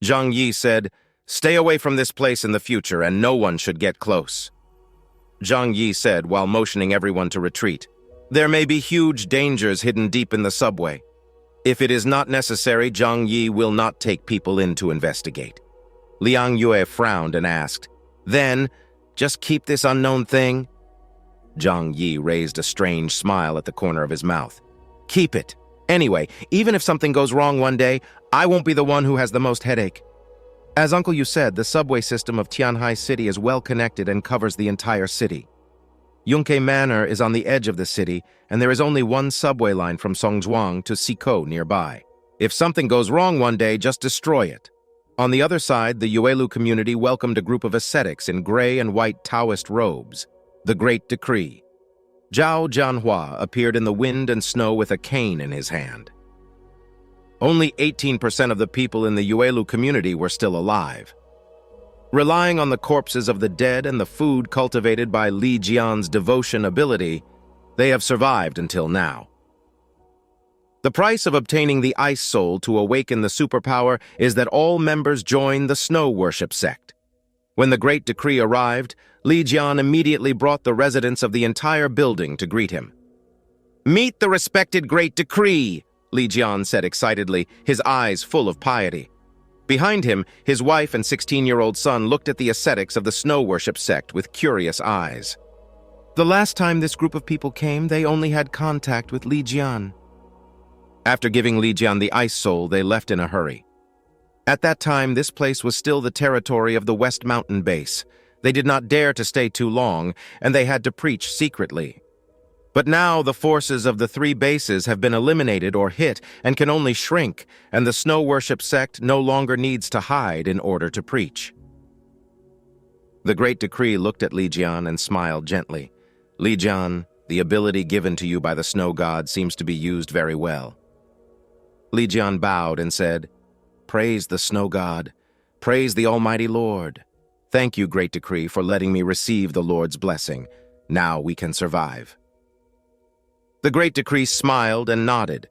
Zhang Yi said, "Stay away from this place in the future and no one should get close." Zhang Yi said while motioning everyone to retreat, "There may be huge dangers hidden deep in the subway. If it is not necessary, Zhang Yi will not take people in to investigate." Liang Yue frowned and asked, "Then, just keep this unknown thing?" Zhang Yi raised a strange smile at the corner of his mouth. "Keep it. Anyway, even if something goes wrong one day, I won't be the one who has the most headache." As Uncle Yu said, the subway system of Tianhai City is well connected and covers the entire city. Yunke Manor is on the edge of the city, and there is only one subway line from Songzhuang to Siko nearby. If something goes wrong one day, just destroy it. On the other side, the Yuelu community welcomed a group of ascetics in gray and white Taoist robes. The Great Decree. Zhao Jianhua appeared in the wind and snow with a cane in his hand. Only 18% of the people in the Yuelu community were still alive. Relying on the corpses of the dead and the food cultivated by Li Jian's devotion ability, they have survived until now. The price of obtaining the Ice Soul to awaken the superpower is that all members join the Snow Worship sect. When the Great Decree arrived, Li Jian immediately brought the residents of the entire building to greet him. "Meet the respected Great Decree," Li Jian said excitedly, his eyes full of piety. Behind him, his wife and 16-year-old son looked at the ascetics of the Snow Worship sect with curious eyes. The last time this group of people came, they only had contact with Li Jian. After giving Li Jian the Ice Soul, they left in a hurry. At that time, this place was still the territory of the West Mountain Base. They did not dare to stay too long, and they had to preach secretly. But now the forces of the three bases have been eliminated or hit and can only shrink, and the Snow Worship sect no longer needs to hide in order to preach. The Great Decree looked at Li Jian and smiled gently. "Li Jian, the ability given to you by the Snow God seems to be used very well." Li Jian bowed and said, "Praise the Snow God. Praise the Almighty Lord. Thank you, Great Decree, for letting me receive the Lord's blessing. Now we can survive." The Great Decree smiled and nodded.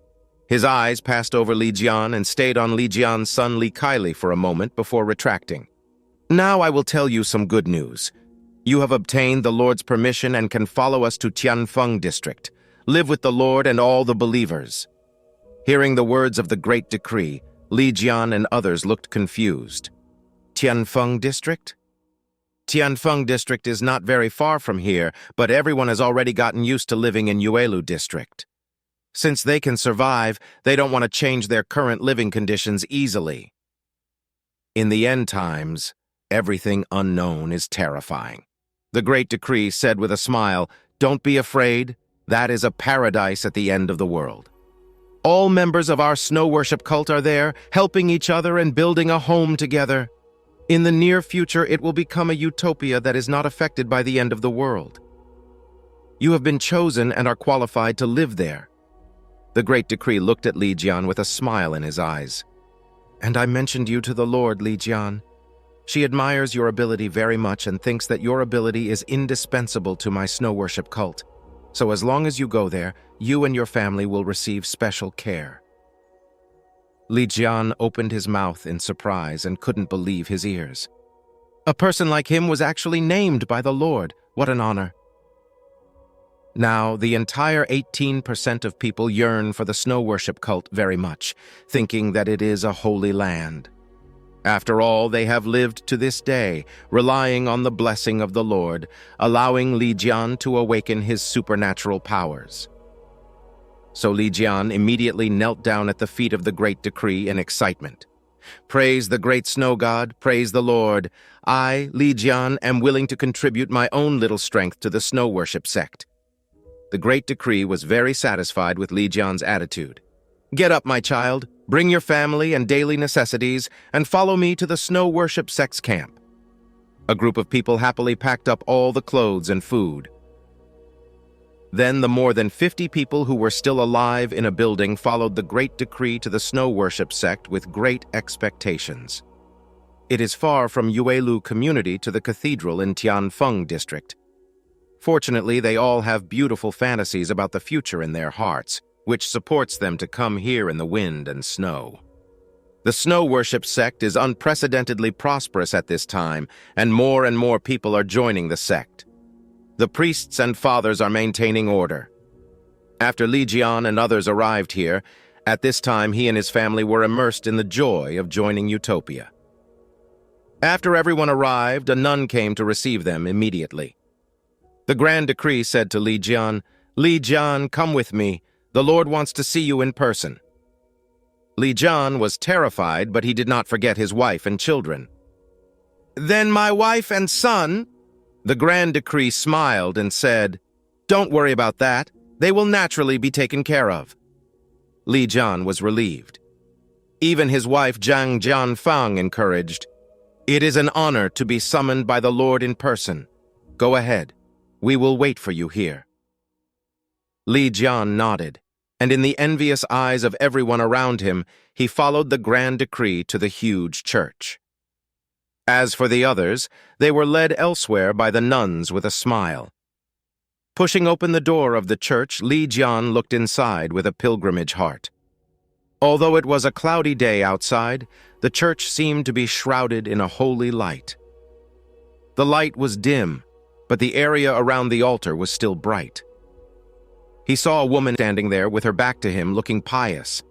His eyes passed over Li Jian and stayed on Li Jian's son Li Kaili for a moment before retracting. "Now I will tell you some good news. You have obtained the Lord's permission and can follow us to Fung district. Live with the Lord and all the believers." Hearing the words of the Great Decree, Li Jian and others looked confused. Fung district? Fung district is not very far from here, but everyone has already gotten used to living in Yuelu district. Since they can survive, they don't want to change their current living conditions easily. In the end times, everything unknown is terrifying. The Great Decree said with a smile, "Don't be afraid. That is a paradise at the end of the world. All members of our Snow Worship cult are there, helping each other and building a home together. In the near future, it will become a utopia that is not affected by the end of the world. You have been chosen and are qualified to live there." The Great Decree looked at Li Jian with a smile in his eyes. "And I mentioned you to the Lord, Li Jian. She admires your ability very much and thinks that your ability is indispensable to my Snow Worship cult. So as long as you go there, you and your family will receive special care." Li Jian opened his mouth in surprise and couldn't believe his ears. A person like him was actually named by the Lord. What an honor. Now, the entire 18% of people yearn for the Snow Worship cult very much, thinking that it is a holy land. After all, they have lived to this day, relying on the blessing of the Lord, allowing Li Jian to awaken his supernatural powers. So Li Jian immediately knelt down at the feet of the Great Decree in excitement. "Praise the great Snow God, praise the Lord. I, Li Jian, am willing to contribute my own little strength to the Snow Worship sect." The Great Decree was very satisfied with Li Jian's attitude. "Get up, my child, bring your family and daily necessities, and follow me to the Snow Worship sect's camp." A group of people happily packed up all the clothes and food. Then the more than 50 people who were still alive in a building followed the Great Decree to the Snow Worship sect with great expectations. It is far from Yuelu community to the cathedral in Fung district. Fortunately, they all have beautiful fantasies about the future in their hearts, which supports them to come here in the wind and snow. The snow worship sect is unprecedentedly prosperous at this time, and more people are joining the sect. The priests and fathers are maintaining order. After Li Jian and others arrived here, at this time he and his family were immersed in the joy of joining Utopia. After everyone arrived, a nun came to receive them immediately. The grand decree said to Li Jian, come with me. The Lord wants to see you in person. Li Jian was terrified, but he did not forget his wife and children. Then my wife and son? The grand decree smiled and said, don't worry about that. They will naturally be taken care of. Li Jian was relieved. Even his wife Zhang Fung encouraged, it is an honor to be summoned by the Lord in person. Go ahead. We will wait for you here. Li Jian nodded, and in the envious eyes of everyone around him, he followed the grand decree to the huge church. As for the others, they were led elsewhere by the nuns with a smile. Pushing open the door of the church, Li Jian looked inside with a pilgrimage heart. Although it was a cloudy day outside, the church seemed to be shrouded in a holy light. The light was dim, but the area around the altar was still bright. He saw a woman standing there with her back to him, looking pious.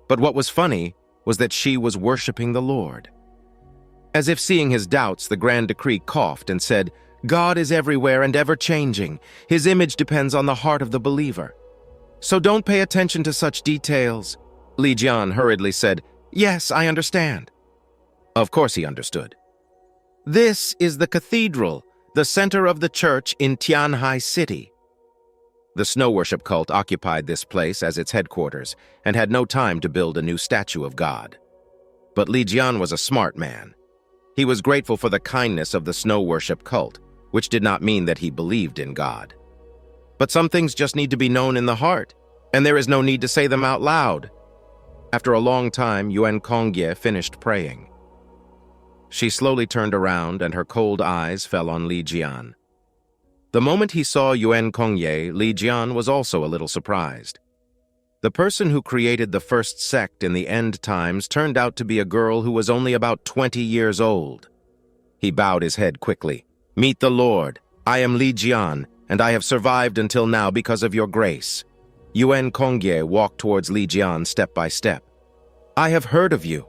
But what was funny was that she was worshiping the Lord. As if seeing his doubts, the grand decree coughed and said, God is everywhere and ever-changing. His image depends on the heart of the believer. So don't pay attention to such details. Li Jian hurriedly said, yes, I understand. Of course he understood. This is the cathedral, the center of the church in Tianhai City. The snow worship cult occupied this place as its headquarters and had no time to build a new statue of God. But Li Jian was a smart man. He was grateful for the kindness of the snow worship cult, which did not mean that he believed in God. But some things just need to be known in the heart, and there is no need to say them out loud. After a long time, Yuan Kongye finished praying. She slowly turned around, and her cold eyes fell on Li Jian. The moment he saw Yuan Kongye, Li Jian was also a little surprised. The person who created the first sect in the end times turned out to be a girl who was only about 20 years old. He bowed his head quickly. Meet the Lord. I am Li Jian, and I have survived until now because of your grace. Yuan Kongye walked towards Li Jian step by step. I have heard of you.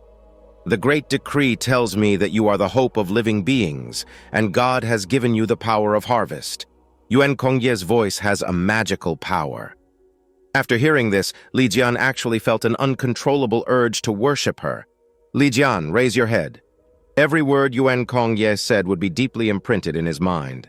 The great decree tells me that you are the hope of living beings, and God has given you the power of harvest. Yuan Kongye's voice has a magical power. After hearing this, Li Jian actually felt an uncontrollable urge to worship her. Li Jian, raise your head. Every word Yuan Kongye said would be deeply imprinted in his mind.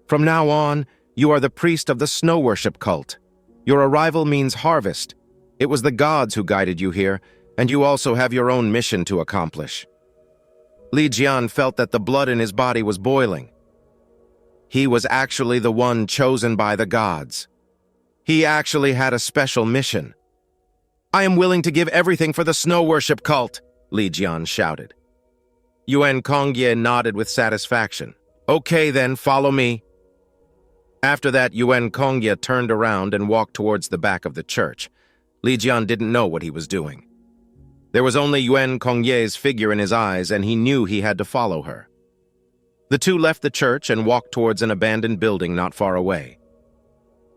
From now on, you are the priest of the snow worship cult. Your arrival means harvest. It was the gods who guided you here, and you also have your own mission to accomplish. Li Jian felt that the blood in his body was boiling. He was actually the one chosen by the gods. He actually had a special mission. I am willing to give everything for the snow worship cult, Li Jian shouted. Yuan Kongye nodded with satisfaction. Okay then, follow me. After that, Yuan Kongye turned around and walked towards the back of the church. Li Jian didn't know what he was doing. There was only Yuan Kongye's figure in his eyes, and he knew he had to follow her. The two left the church and walked towards an abandoned building not far away.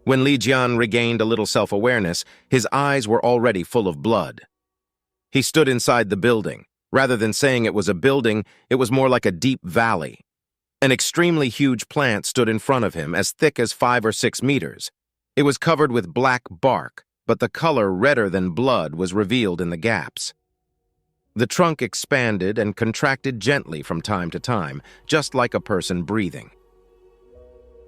When Li Jian regained a little self-awareness, his eyes were already full of blood. He stood inside the building. Rather than saying it was a building, it was more like a deep valley. An extremely huge plant stood in front of him, as thick as 5 or 6 meters. It was covered with black bark, but the color redder than blood was revealed in the gaps. The trunk expanded and contracted gently from time to time, just like a person breathing.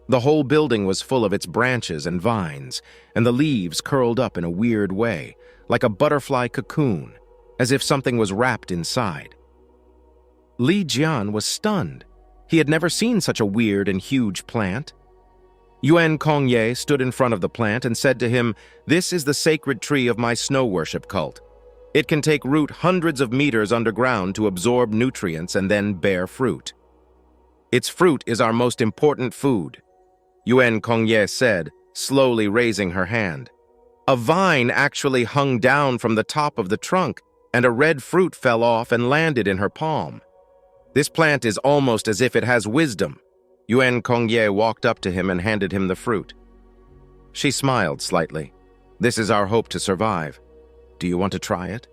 The whole building was full of its branches and vines, and the leaves curled up in a weird way, like a butterfly cocoon, as if something was wrapped inside. Li Jian was stunned. He had never seen such a weird and huge plant. Yuan Kongye stood in front of the plant and said to him, "This is the sacred tree of my snow worship cult. It can take root hundreds of meters underground to absorb nutrients and then bear fruit. Its fruit is our most important food," Yuan Kongye said, slowly raising her hand. A vine actually hung down from the top of the trunk, and a red fruit fell off and landed in her palm. This plant is almost as if it has wisdom. Yuan Kongye walked up to him and handed him the fruit. She smiled slightly. This is our hope to survive. Do you want to try it?